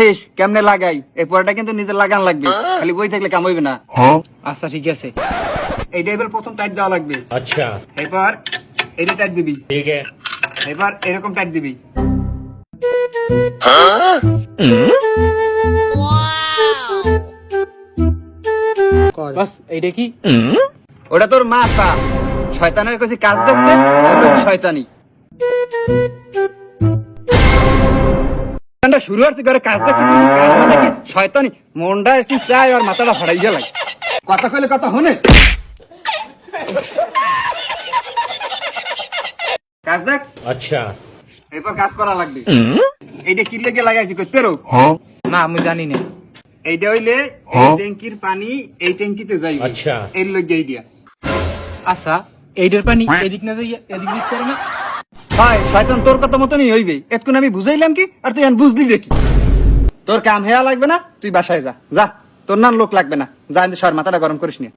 দেখিস কেমনে লাগাই, এই পড়াটা কিন্তু নিজের লাগান লাগবে, খালি বই থাকলে কাম হইবে না। আচ্ছা ঠিক আছে। এইটা এবার প্রথম টাইট দেওয়া লাগবে। अच्छा এবার এটা টাইট দিবি, ठीक है এবার এরকম টাইট দিবি। বাস এইটা কি? ওটা তোর মাথা, শয়তানের কাছে কাজ দেখতে ওটা শয়তানি। শয়তানটা শুরু হচ্ছে ঘরে কাজ দেখতে, কিন্তু কাজ না দেখে শয়তানি মনটা একটু চায় আর মাথাটা ফাড়াই গেলাই। কথা কইলে কথা হনে কাজ দেখ। अच्छा এরপর কাজ করা লাগবে। এইটা কি লেগে লাগাইছি কই পেরো? না আমি জানি না। এইটা হইলে এই ট্যাঙ্কির পানি এই ট্যাঙ্কিতে যাইবে। আচ্ছা। এর লগে এইটা। আচ্ছা এইটার পানি এদিক না যাইয়া এদিক দিক করে না? হয় শয়তান তোর কথা মতনই হইবে। এতক্ষণ আমি বুঝাইলাম কি আর তুই এখন বুঝলি দেখি। তোর কাম হেয়া লাগবে না, তুই বাসায় যা। যা, তোর নাম লোক লাগবে না। যা, শহর মাথাটা গরম করিস না।